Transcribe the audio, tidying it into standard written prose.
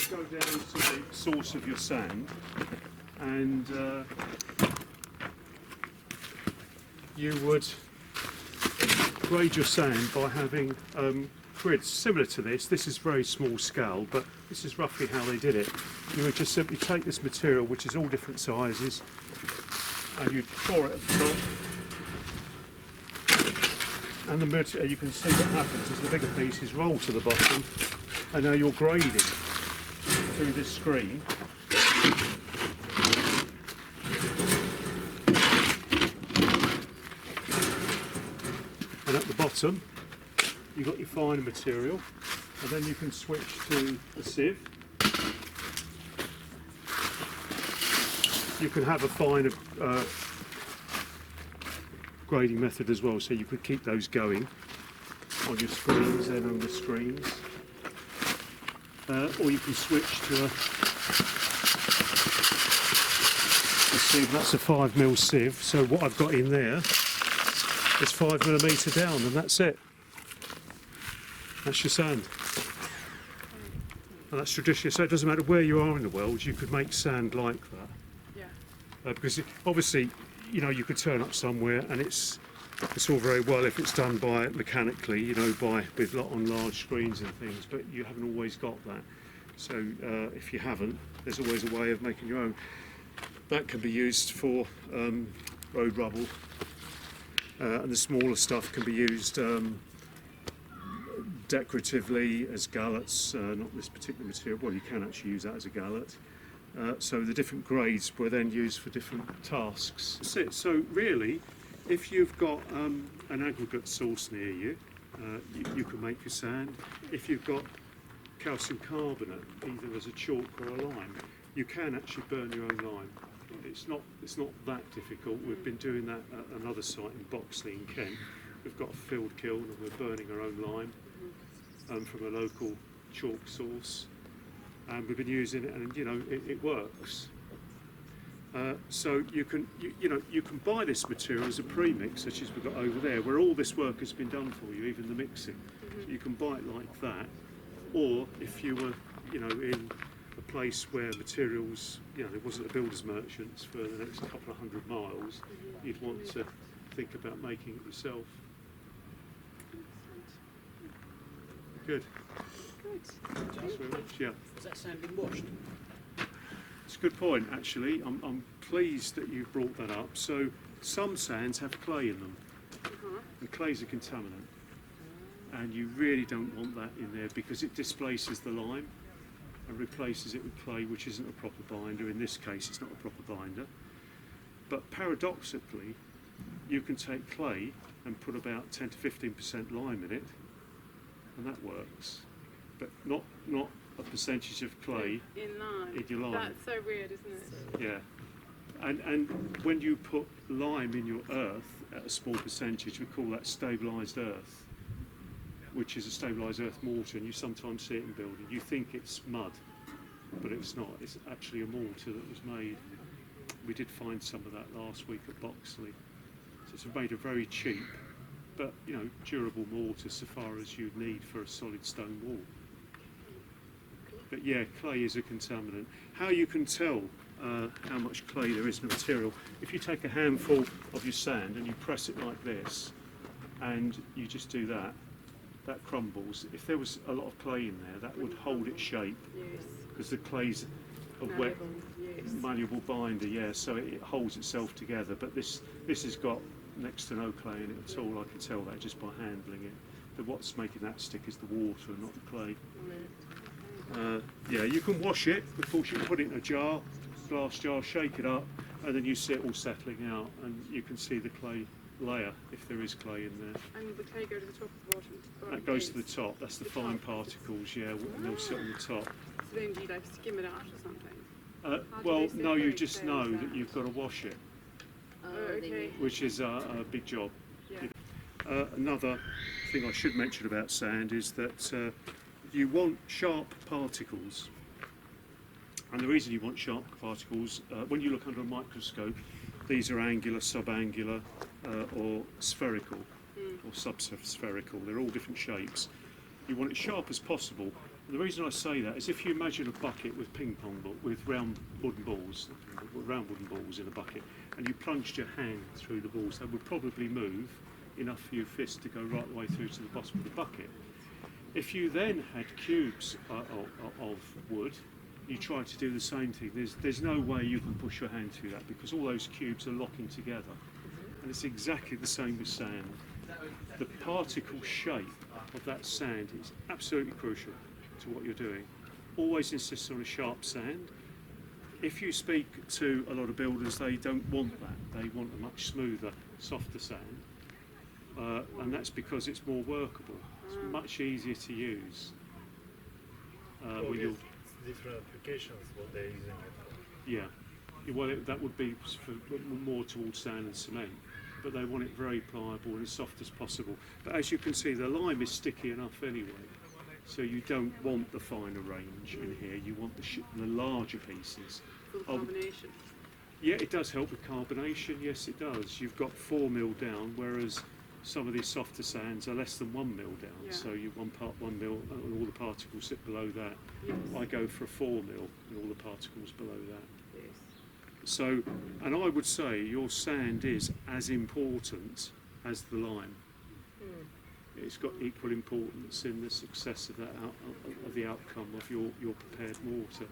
go down to the source of your sand, and you would grade your sand by having grids similar to this. This is very small scale, but this is roughly how they did it. You would just simply take this material, which is all different sizes, and you'd pour it at the top. And the material, you can see what happens is the bigger pieces roll to the bottom, and now you're grading through this screen. And at the bottom, you've got your finer material, and then you can switch to the sieve. You can have a finer grading method as well, so you could keep those going on your screens and on the screens, or you can switch to a sieve. That's a 5mm sieve, so what I've got in there is 5mm down, and that's it. That's your sand. And that's traditional, so it doesn't matter where you are in the world, you could make sand like that. Yeah. Because obviously, you know, you could turn up somewhere and it's all very well if it's done by mechanically, you know, on large screens and things, but you haven't always got that. So if you haven't, there's always a way of making your own. That can be used for road rubble, and the smaller stuff can be used decoratively as gallets, not this particular material. Well, you can actually use that as a gallet. So the different grades were then used for different tasks. That's it. So really, if you've got an aggregate source near you, you can make your sand. If you've got calcium carbonate, either as a chalk or a lime, you can actually burn your own lime. It's not that difficult. We've been doing that at another site in Boxley in Kent. We've got a field kiln and we're burning our own lime from a local chalk source. And we've been using it, and you know it works. So you can buy this material as a premix, such as we've got over there, where all this work has been done for you, even the mixing. So you can buy it like that, or if you were, you know, in a place where materials, you know, there wasn't a builder's merchants for the next couple of 100 miles, you'd want to think about making it yourself. Good. Thanks very much. Yeah. Has that sand been washed? It's a good point, actually. I'm pleased that you brought that up. So some sands have clay in them, and clay's a contaminant, and you really don't want that in there because it displaces the lime and replaces it with clay, which isn't a proper binder. In this case, it's not a proper binder. But paradoxically, you can take clay and put about 10 to 15% lime in it, and that works. But not a percentage of clay in your lime. That's so weird, isn't it? Yeah. And when you put lime in your earth at a small percentage, we call that stabilised earth, which is a stabilised earth mortar, and you sometimes see it in building. You think it's mud, but it's not. It's actually a mortar that was made. We did find some of that last week at Boxley. So it's made a very cheap, but you know, durable mortar so far as you'd need for a solid stone wall. But yeah, clay is a contaminant. How you can tell how much clay there is in the material, if you take a handful of your sand and you press it like this, and you just do that, that crumbles. If there was a lot of clay in there, that would hold its shape, because the clay's a wet, malleable binder, yeah, so it holds itself together. But this has got next to no clay in it at all. I can tell that just by handling it. But what's making that stick is the water and not the clay. Yeah, you can wash it. Of course, you can put it in a jar, glass jar, shake it up, and then you see it all settling out, and you can see the clay layer if there is clay in there. And the clay go to the top of the bottom? That goes to the top. That's the fine particles, yeah, and they'll sit on the top. So then do you like skim it out or something? Well, no, you just know that you've got to wash it, Okay. which is a big job. Yeah. Another thing I should mention about sand is that you want sharp particles, and the reason you want sharp particles, when you look under a microscope, these are angular, subangular, or spherical, or subspherical. They're all different shapes. You want it sharp as possible, And the reason I say that is if you imagine a bucket with ping pong ball, with round wooden balls in a bucket, and you plunged your hand through the balls, they would probably move enough for your fist to go right the way through to the bottom of the bucket. If you then had cubes of wood, you try to do the same thing. There's no way you can push your hand through that because all those cubes are locking together. And it's exactly the same with sand. The particle shape of that sand is absolutely crucial to what you're doing. Always insist on a sharp sand. If you speak to a lot of builders, they don't want that. They want a much smoother, softer sand. And that's because it's more workable. It's much easier to use. When you're different applications what they're using it for. Yeah, well, that would be for more towards sand and cement, but they want it very pliable and as soft as possible. But as you can see, the lime is sticky enough anyway, so you don't want the finer range in here. You want the larger pieces. For the carbonation. Yeah, it does help with carbonation. Yes, it does. You've got 4 mil down, whereas some of these softer sands are less than 1 mil down. Yeah. So you 1 mil, and all the particles sit below that. Yes. I go for a 4 mil, and all the particles below that. Yes. So, and I would say your sand is as important as the lime. It's got equal importance in the success of that of the outcome of your prepared mortar.